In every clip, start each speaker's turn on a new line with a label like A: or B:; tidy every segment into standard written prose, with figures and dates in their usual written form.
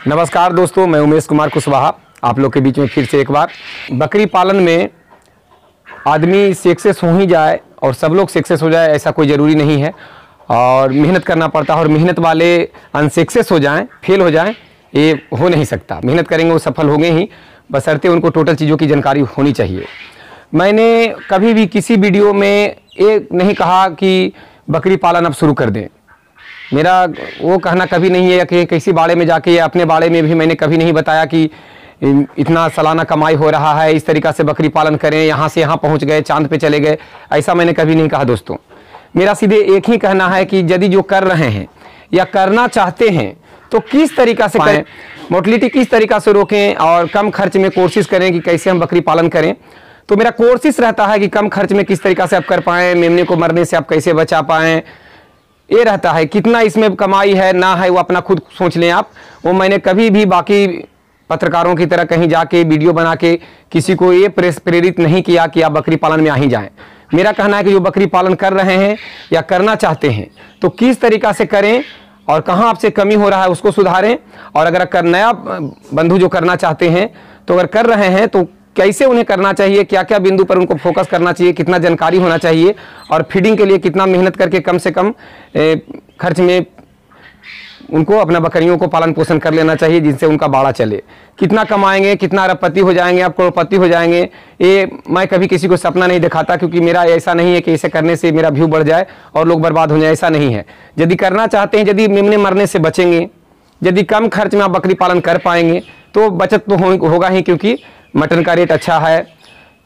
A: नमस्कार दोस्तों, मैं उमेश कुमार कुशवाहा आप लोग के बीच में फिर से एक बार। बकरी पालन में आदमी सक्सेस हो ही जाए और सब लोग सक्सेस हो जाए ऐसा कोई ज़रूरी नहीं है, और मेहनत करना पड़ता है। और मेहनत वाले अनसक्सेस हो जाएं, फेल हो जाएं, ये हो नहीं सकता। मेहनत करेंगे वो सफल होंगे ही, बशर्ते उनको टोटल चीज़ों की जानकारी होनी चाहिए। मैंने कभी भी किसी वीडियो में ये नहीं कहा कि बकरी पालन अब शुरू कर दें। मेरा वो कहना कभी नहीं है कि किसी बाड़े में जाके, या अपने बाड़े में भी मैंने कभी नहीं बताया कि इतना सालाना कमाई हो रहा है, इस तरीक़ा से बकरी पालन करें, यहाँ से यहाँ पहुँच गए, चांद पे चले गए, ऐसा मैंने कभी नहीं कहा। दोस्तों, मेरा सीधे एक ही कहना है कि यदि जो कर रहे हैं या करना चाहते हैं तो किस तरीक़ा से करें, मोर्टलिटी किस तरीक़ा से रोकें और कम खर्च में कोशिश करें कि कैसे हम बकरी पालन करें। तो मेरा कोशिश रहता है कि कम खर्च में किस तरीक़ा से आप कर पाएँ, मेमने को मरने से आप कैसे बचा पाएँ, ये रहता है। कितना इसमें कमाई है ना है वो अपना खुद सोच लें आप। वो मैंने कभी भी बाकी पत्रकारों की तरह कहीं जाके वीडियो बना के किसी को ये प्रेरित नहीं किया कि आप बकरी पालन में आ ही जाएं। मेरा कहना है कि जो बकरी पालन कर रहे हैं या करना चाहते हैं तो किस तरीक़ा से करें और कहाँ आपसे कमी हो रहा है उसको सुधारें। और अगर नया बंधु जो करना चाहते हैं तो अगर कर रहे हैं तो कैसे उन्हें करना चाहिए, क्या क्या बिंदु पर उनको फोकस करना चाहिए, कितना जानकारी होना चाहिए, और फीडिंग के लिए कितना मेहनत करके कम से कम खर्च में उनको अपना बकरियों को पालन पोषण कर लेना चाहिए जिनसे उनका बाड़ा चले। कितना कमाएंगे, कितना अरबपति हो जाएंगे, आप करोड़पति हो जाएंगे, ये मैं कभी किसी को सपना नहीं दिखाता, क्योंकि मेरा ऐसा नहीं है कि इसे करने से मेरा व्यू बढ़ जाए और लोग बर्बाद हो जाए, ऐसा नहीं है। यदि करना चाहते हैं, यदि मेमने मरने से बचेंगे, यदि कम खर्च में आप बकरी पालन कर पाएंगे तो बचत तो होगा ही, क्योंकि मटन का रेट अच्छा है,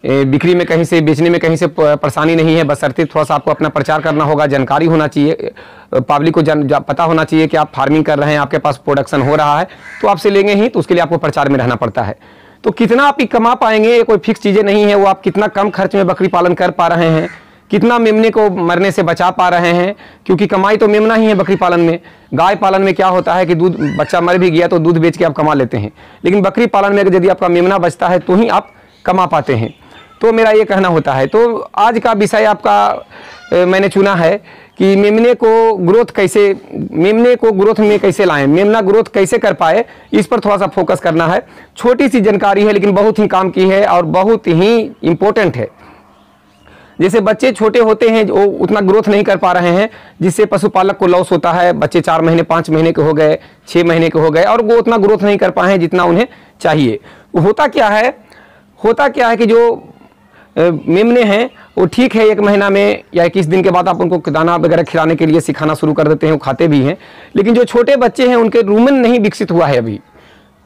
A: बिक्री में कहीं से बेचने में कहीं से परेशानी नहीं है। बशर्ते थोड़ा सा आपको अपना प्रचार करना होगा, जानकारी होना चाहिए, पब्लिक को पता होना चाहिए कि आप फार्मिंग कर रहे हैं, आपके पास प्रोडक्शन हो रहा है, तो आपसे लेंगे ही, तो उसके लिए आपको प्रचार में रहना पड़ता है। तो कितना आप कमा पाएंगे, कोई फिक्स चीज़ें नहीं है। वो आप कितना कम खर्च में बकरी पालन कर पा रहे हैं, कितना मेमने को मरने से बचा पा रहे हैं, क्योंकि कमाई तो मेमना ही है बकरी पालन में। गाय पालन में क्या होता है कि दूध बच्चा मर भी गया तो दूध बेच के आप कमा लेते हैं, लेकिन बकरी पालन में यदि आपका मेमना बचता है तो ही आप कमा पाते हैं। तो मेरा ये कहना होता है। तो आज का विषय आपका मैंने चुना है कि मेमने को ग्रोथ में कैसे लाएं, मेमना ग्रोथ कैसे कर पाए, इस पर थोड़ा सा फोकस करना है। छोटी सी जानकारी है लेकिन बहुत ही काम की है और बहुत ही इम्पोर्टेंट है। जैसे बच्चे छोटे होते हैं वो उतना ग्रोथ नहीं कर पा रहे हैं, जिससे पशुपालक को लॉस होता है। बच्चे 4 महीने 5 महीने के हो गए, 6 महीने के हो गए और वो उतना ग्रोथ नहीं कर पाए हैं जितना उन्हें चाहिए। होता क्या है कि जो मेमने हैं वो ठीक है, 1 महीना में या 21 दिन के बाद आप उनको दाना वगैरह खिलाने के लिए सिखाना शुरू कर देते हैं, वो खाते भी हैं। लेकिन जो छोटे बच्चे हैं उनके रूमेन नहीं विकसित हुआ है अभी।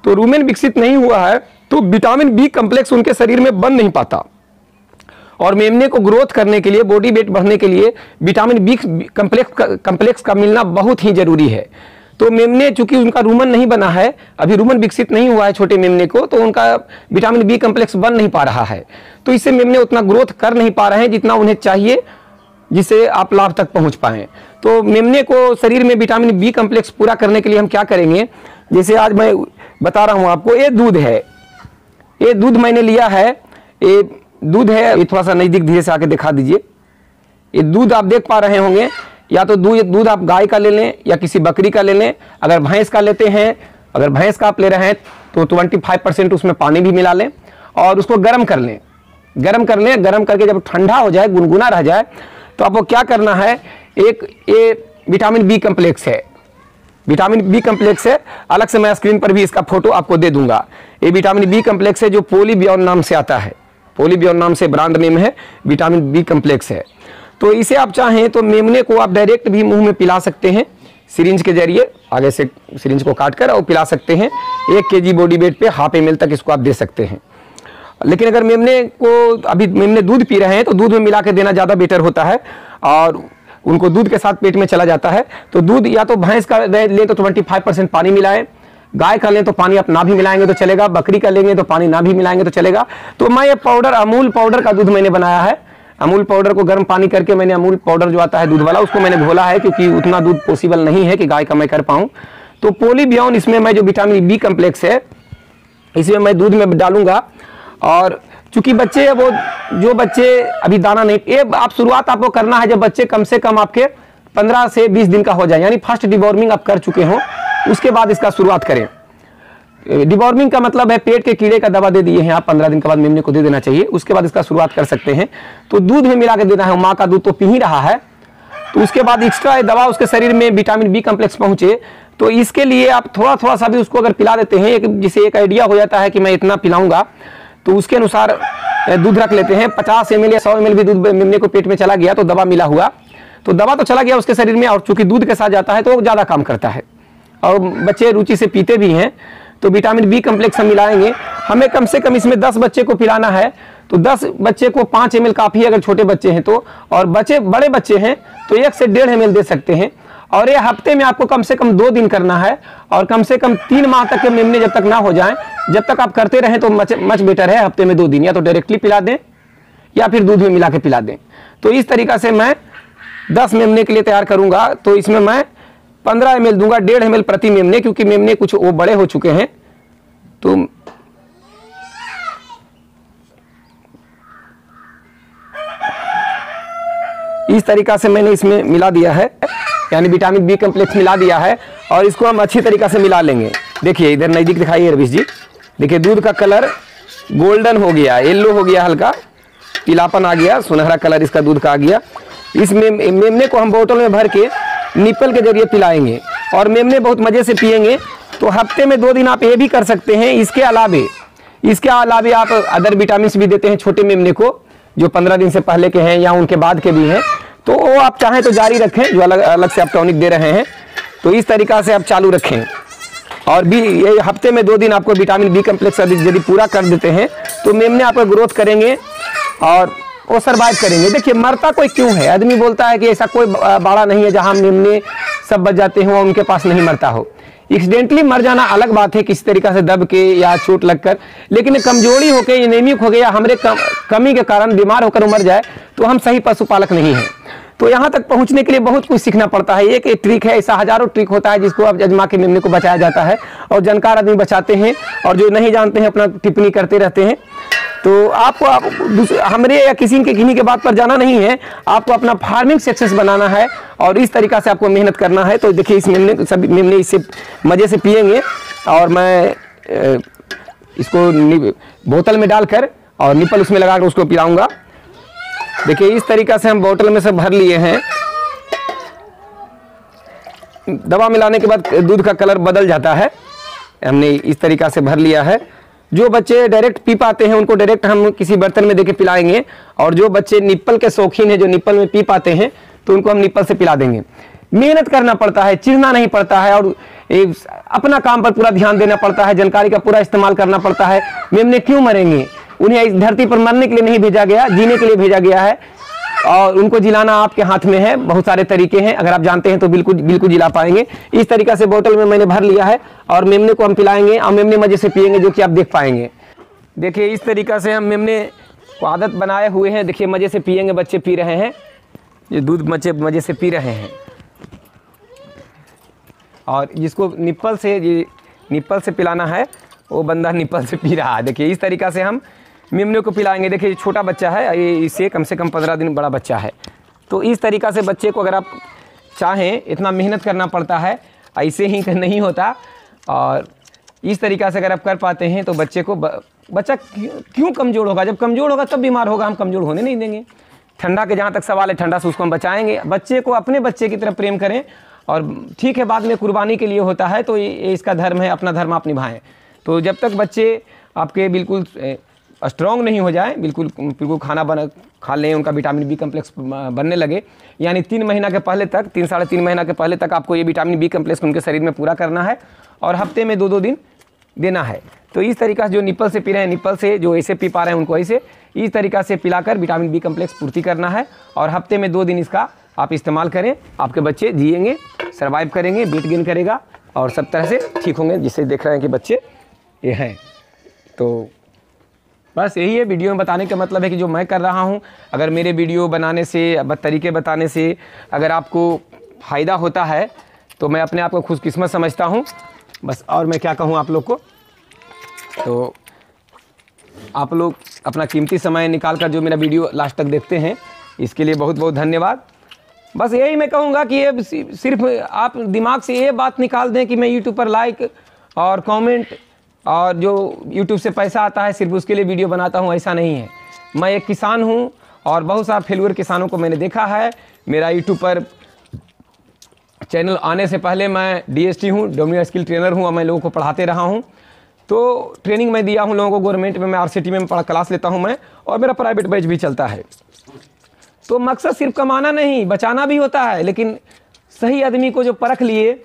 A: तो रूमेन विकसित नहीं हुआ है तो विटामिन बी कम्प्लेक्स उनके शरीर में बन नहीं पाता, और मेमने को ग्रोथ करने के लिए, बॉडी वेट बढ़ने के लिए विटामिन बी कम्प्लेक्स का मिलना बहुत ही जरूरी है। तो मेमने चूंकि उनका रूमन नहीं बना है, अभी रूमन विकसित नहीं हुआ है छोटे मेमने को, तो उनका विटामिन बी कम्प्लेक्स बन नहीं पा रहा है। तो इससे मेमने उतना ग्रोथ कर नहीं पा रहे हैं जितना उन्हें चाहिए, जिससे आप लाभ तक पहुंच पाएँ। तो मेमने को शरीर में विटामिन बी कम्प्लेक्स पूरा करने के लिए हम क्या करेंगे, जैसे आज मैं बता रहा हूँ आपको, ये दूध है, ये दूध मैंने लिया है, ये दूध है, ये थोड़ा सा नज़दीक धीरे से आके दिखा दीजिए। ये दूध आप देख पा रहे होंगे, या तो दूध आप गाय का ले लें या किसी बकरी का ले लें। अगर भैंस का लेते हैं, अगर भैंस का आप ले रहे हैं तो 25% उसमें पानी भी मिला लें और उसको गर्म कर लें। गर्म करके जब ठंडा हो जाए, गुनगुना रह जाए, तो आपको क्या करना है, एक ये विटामिन बी कम्प्लेक्स है, विटामिन बी कम्प्लेक्स है, अलग से मैं स्क्रीन पर भी इसका फोटो आपको दे दूंगा। ये विटामिन बी कम्प्लेक्स है जो पोलीबियोन नाम से आता है, पोलीबियोन नाम से ब्रांड नेम है, विटामिन बी कम्प्लेक्स है। तो इसे आप चाहें तो मेमने को आप डायरेक्ट भी मुंह में पिला सकते हैं, सिरिंज के जरिए आगे से सिरिंज को काट कर और पिला सकते हैं। 1 kg बॉडी वेट पे 1/2 ml तक इसको आप दे सकते हैं। लेकिन अगर मेमने को अभी मेमने दूध पी रहे हैं तो दूध में मिला के देना ज़्यादा बेटर होता है, और उनको दूध के साथ पेट में चला जाता है। तो दूध या तो भैंस का लें तो 25% पानी मिलाएं, गाय का लें तो पानी आप ना भी मिलाएंगे तो चलेगा, बकरी का लेंगे तो पानी ना भी मिलाएंगे तो चलेगा। तो मैं ये पाउडर, अमूल पाउडर का दूध मैंने बनाया है। अमूल पाउडर को गर्म पानी करके मैंने अमूल पाउडर जो आता है दूध वाला, उसको मैंने घोला है, क्योंकि उतना दूध पॉसिबल नहीं है कि गाय का मैं कर पाऊँ। तो पोलीबियोन इसमें मैं जो विटामिन बी कम्प्लेक्स है इसमें मैं दूध में डालूंगा। और चूंकि बच्चे जो बच्चे अभी दाना नहीं, ये आप शुरुआत आपको करना है जब बच्चे कम से कम आपके 15 से 20 दिन का हो जाए, यानी फर्स्ट डिवॉर्मिंग आप कर चुके हो, उसके बाद इसका शुरुआत करें। डिवॉर्मिंग का मतलब है पेट के कीड़े का दवा दे दिए हैं आप, 15 दिन के बाद मेमने को दे देना चाहिए। उसके बाद इसका शुरुआत कर सकते हैं। तो दूध में मिला के देना है, माँ का दूध तो पी ही रहा है, तो उसके बाद एक्स्ट्रा दवा उसके शरीर में विटामिन बी कम्प्लेक्स पहुंचे, तो इसके लिए आप थोड़ा थोड़ा सा भी उसको अगर पिला देते हैं, जिसे एक आइडिया हो जाता है कि मैं इतना पिलाऊंगा, तो उसके अनुसार दूध रख लेते हैं। 50 ml या 100 ml भी दूध मेमने को पेट में चला गया तो दवा मिला हुआ, तो दवा तो चला गया उसके शरीर में, और चूंकि दूध के साथ जाता है तो वो ज़्यादा काम करता है और बच्चे रुचि से पीते भी हैं। तो विटामिन बी कम्प्लेक्स हम मिलाएंगे। हमें कम से कम इसमें 10 बच्चे को पिलाना है, तो 10 बच्चे को 5 ml काफ़ी है अगर छोटे बच्चे हैं तो, और बड़े बच्चे हैं तो 1 से 1.5 ml दे सकते हैं। और ये हफ्ते में आपको कम से कम 2 दिन करना है, और कम से कम 3 माह तक के मेमने जब तक ना हो जाएं, जब तक आप करते रहें तो मच बेटर है। हफ्ते में 2 दिन या तो डायरेक्टली पिला दें या फिर दूध में मिला के पिला दें। तो इस तरीका से मैं 10 मेमने के लिए तैयार करूंगा, तो इसमें मैं 15 ml दूंगा, 1.5 ml प्रति मेमने, क्योंकि मेमने कुछ वो बड़े हो चुके हैं। तो इस तरीका से मैंने इसमें मिला दिया है, यानी विटामिन बी कम्प्लेक्स मिला दिया है, और इसको हम अच्छी तरीका से मिला लेंगे। देखिए इधर नज़दीक दिखाइए रवीश जी, देखिए दूध का कलर गोल्डन हो गया, येलो हो गया, हल्का पीलापन आ गया, सुनहरा कलर इसका दूध का आ गया। इस मेमने को हम बोतल में भर के निप्पल के जरिए पिलाएंगे और मेमने बहुत मज़े से पिएंगे। तो हफ्ते में 2 दिन आप ये भी कर सकते हैं। इसके अलावे आप अदर विटामिन भी देते हैं छोटे मेमने को, जो 15 दिन से पहले के हैं या उनके बाद के भी हैं, तो वो आप चाहें तो जारी रखें, जो अलग अलग से आप टॉनिक दे रहे हैं, तो इस तरीका से आप चालू रखें। और भी ये हफ्ते में 2 दिन आपको विटामिन बी कम्प्लेक्स यदि पूरा कर देते हैं तो मेमने आपका ग्रोथ करेंगे और वो सर्वाइव करेंगे। देखिए मरता कोई क्यों है, आदमी बोलता है कि ऐसा कोई बाड़ा नहीं है जहाँ मेमने सब बच जाते हों, उनके पास नहीं मरता हो। एक्सीडेंटली मर जाना अलग बात है, किसी तरीका से दब के या चोट लगकर, लेकिन कमजोरी होकर, एनीमिक हो गया, हमरे कमी के कारण बीमार होकर मर जाए तो हम सही पशुपालक नहीं हैं। तो यहाँ तक पहुँचने के लिए बहुत कुछ सीखना पड़ता है। एक ट्रिक है, ऐसा हजारों ट्रिक होता है जिसको अब अजमा के मेमने को बचाया जाता है, और जानकार आदमी बचाते हैं, और जो नहीं जानते हैं अपना टिप्पणी करते रहते हैं। तो आपको हमरे या किन्हीं के बात पर जाना नहीं है, आपको अपना फार्मिंग सक्सेस बनाना है और इस तरीका से आपको मेहनत करना है। तो देखिए इस मेमने सभी मेमने इससे मज़े से पिएंगे, और मैं इसको बोतल में डालकर और निप्पल उसमें लगाकर उसको पिलाऊंगा। देखिए इस तरीका से हम बोतल में से भर लिए हैं। दवा मिलाने के बाद दूध का कलर बदल जाता है, हमने इस तरीका से भर लिया है। जो बच्चे डायरेक्ट पी पाते हैं उनको डायरेक्ट हम किसी बर्तन में देके पिलाएंगे, और जो बच्चे निप्पल के शौकीन हैं, जो निप्पल में पी पाते हैं, तो उनको हम निप्पल से पिला देंगे। मेहनत करना पड़ता है, चिढ़ना नहीं पड़ता है, और अपना काम पर पूरा ध्यान देना पड़ता है, जानकारी का पूरा इस्तेमाल करना पड़ता है। मेमने क्यों मरेंगे? उन्हें इस धरती पर मरने के लिए नहीं भेजा गया, जीने के लिए भेजा गया है, और उनको जिलाना आपके हाथ में है। बहुत सारे तरीके हैं, अगर आप जानते हैं तो बिल्कुल जिला पाएंगे। इस तरीका से बोतल में मैंने भर लिया है, और मेमने को हम पिलाएंगे, और मेमने मज़े से पिएंगे, जो कि आप देख पाएंगे। देखिए इस तरीका से हम मेमने को आदत बनाए हुए हैं। देखिए मज़े से पिएंगे, बच्चे पी रहे हैं, ये दूध बच्चे मज़े से पी रहे हैं। और जिसको निप्पल से पिलाना है वो बंदा निप्पल से पी रहा है। देखिए इस तरीका से हम मेमने को पिलाएंगे। देखिए छोटा बच्चा है, ये इससे कम से कम 15 दिन बड़ा बच्चा है। तो इस तरीका से बच्चे को अगर आप चाहें, इतना मेहनत करना पड़ता है, ऐसे ही नहीं होता, और इस तरीका से अगर आप कर पाते हैं तो बच्चा क्यों कमज़ोर होगा? जब कमज़ोर होगा तब बीमार होगा, हम कमज़ोर होने नहीं देंगे। ठंडा के जहाँ तक सवाल है, ठंडा से उसको हम बचाएंगे। बच्चे को अपने बच्चे की तरफ प्रेम करें, और ठीक है बाद में कुर्बानी के लिए होता है, तो ये इसका धर्म है, अपना धर्म आप निभाएं। तो जब तक बच्चे आपके बिल्कुल स्ट्रॉन्ग नहीं हो जाए, बिल्कुल खाना खा लें, उनका विटामिन बी कम्प्लेक्स बनने लगे, यानी 3 महीना के पहले तक, 3 साढ़े 3 महीना के पहले तक आपको ये विटामिन बी कम्प्लेक्स उनके शरीर में पूरा करना है, और हफ्ते में 2-2 दिन देना है। तो इस तरीका से जो निप्पल से पी रहे हैं, निप्पल से जो ऐसे पी पा रहे हैं उनको ऐसे, इस तरीका से पिलाकर विटामिन बी कम्प्लेक्स पूर्ति करना है, और हफ्ते में 2 दिन इसका आप इस्तेमाल करें। आपके बच्चे जिएंगे, सर्वाइव करेंगे, वेट गेन करेगा, और सब तरह से ठीक होंगे, जिससे देख रहे हैं कि बच्चे ये हैं। तो बस यही है वीडियो में बताने का मतलब है कि जो मैं कर रहा हूँ, अगर मेरे वीडियो बनाने से, तरीके बताने से अगर आपको फ़ायदा होता है तो मैं अपने आप को खुशकिस्मत समझता हूँ। बस और मैं क्या कहूँ आप लोग को। तो आप लोग अपना कीमती समय निकाल कर जो मेरा वीडियो लास्ट तक देखते हैं, इसके लिए बहुत बहुत धन्यवाद। बस यही मैं कहूँगा कि ये सिर्फ आप दिमाग से ये बात निकाल दें कि मैं यूट्यूब पर लाइक और कमेंट और जो यूट्यूब से पैसा आता है सिर्फ उसके लिए वीडियो बनाता हूँ, ऐसा नहीं है। मैं एक किसान हूँ और बहुत सारे फेलुअर किसानों को मैंने देखा है। मेरा यूट्यूब पर चैनल आने से पहले मैं DST हूँ, डोमिनियन स्किल ट्रेनर हूँ और मैं लोगों को पढ़ाते रहा हूँ। तो ट्रेनिंग मैं दिया हूँ लोगों को गवर्नमेंट में, मैं RCT में क्लास लेता हूँ मैं, और मेरा प्राइवेट बैच भी चलता है। तो मकसद सिर्फ कमाना नहीं, बचाना भी होता है। लेकिन सही आदमी को जो परख लिए,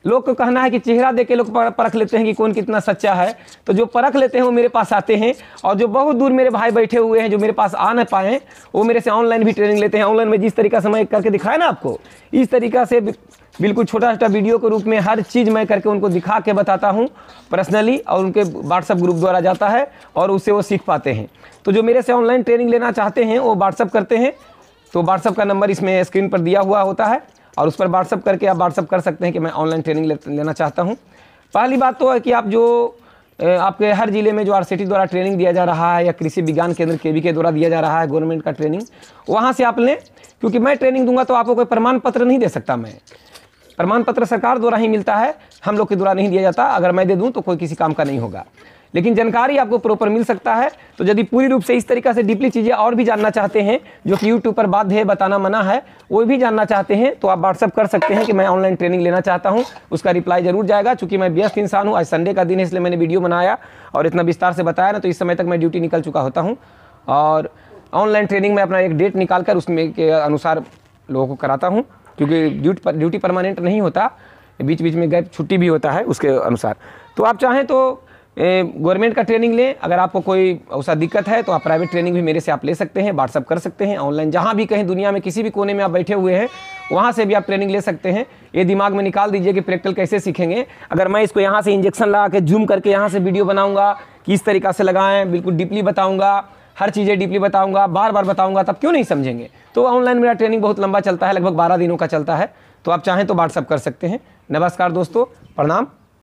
A: लोग को कहना है कि चेहरा देख के लोग परख लेते हैं कि कौन कितना सच्चा है। तो जो परख लेते हैं वो मेरे पास आते हैं, और जो बहुत दूर मेरे भाई बैठे हुए हैं जो मेरे पास आ न पाए, वो मेरे से ऑनलाइन भी ट्रेनिंग लेते हैं। ऑनलाइन में जिस तरीका से मैं करके दिखाया ना आपको, इस तरीका से बिल्कुल छोटा छोटा वीडियो के रूप में हर चीज़ मैं करके उनको दिखा के बताता हूँ पर्सनली, और उनके व्हाट्सअप ग्रुप द्वारा जाता है और उससे वो सीख पाते हैं। तो जो मेरे से ऑनलाइन ट्रेनिंग लेना चाहते हैं वो व्हाट्सअप करते हैं। तो व्हाट्सअप का नंबर इसमें स्क्रीन पर दिया हुआ होता है, और उस पर व्हाट्सअप करके आप व्हाट्सअप कर सकते हैं कि मैं ऑनलाइन ट्रेनिंग लेना चाहता हूं। पहली बात तो है कि आप जो आपके हर ज़िले में जो RCT द्वारा ट्रेनिंग दिया जा रहा है, या कृषि विज्ञान केंद्र KV द्वारा दिया जा रहा है गवर्नमेंट का ट्रेनिंग, वहाँ से आप लें। क्योंकि मैं ट्रेनिंग दूंगा तो आपको कोई प्रमाण पत्र नहीं दे सकता। मैं प्रमाण पत्र सरकार द्वारा ही मिलता है, हम लोग के द्वारा नहीं दिया जाता। अगर मैं दे दूँ तो कोई किसी काम का नहीं होगा, लेकिन जानकारी आपको प्रॉपर मिल सकता है। तो यदि पूरी रूप से इस तरीक़ा से डीपली चीज़ें और भी जानना चाहते हैं, जो कि यूट्यूब पर बाध्य है, बताना मना है, वो भी जानना चाहते हैं, तो आप व्हाट्सअप कर सकते हैं कि मैं ऑनलाइन ट्रेनिंग लेना चाहता हूं। उसका रिप्लाई जरूर जाएगा। चूँकि मैं व्यस्त इंसान हूँ, आज संडे का दिन है, इसलिए मैंने वीडियो बनाया और इतना विस्तार से बताया ना, तो इस समय तक मैं ड्यूटी निकल चुका होता हूँ। और ऑनलाइन ट्रेनिंग में अपना एक डेट निकाल कर उसमें के अनुसार लोगों को कराता हूँ, क्योंकि ड्यूटी परमानेंट नहीं होता, बीच बीच में गैप छुट्टी भी होता है उसके अनुसार। तो आप चाहें तो गवर्नमेंट का ट्रेनिंग लें। अगर आपको कोई ऐसा दिक्कत है तो आप प्राइवेट ट्रेनिंग भी मेरे से आप ले सकते हैं, व्हाट्सअप कर सकते हैं। ऑनलाइन जहाँ भी कहीं दुनिया में किसी भी कोने में आप बैठे हुए हैं, वहाँ से भी आप ट्रेनिंग ले सकते हैं। ये दिमाग में निकाल दीजिए कि प्रैक्टिकल कैसे सीखेंगे। अगर मैं इसको यहाँ से इंजेक्शन लगा के जूम करके यहाँ से वीडियो बनाऊँगा, किस तरीक़ा से लगाएं, बिल्कुल डीपली बताऊँगा, हर चीज़ें डीपली बताऊँगा, बार बार बताऊँगा, तब क्यों नहीं समझेंगे। तो ऑनलाइन मेरा ट्रेनिंग बहुत लंबा चलता है, लगभग 12 दिनों का चलता है। तो आप चाहें तो व्हाट्सअप कर सकते हैं। नमस्कार दोस्तों, प्रणाम।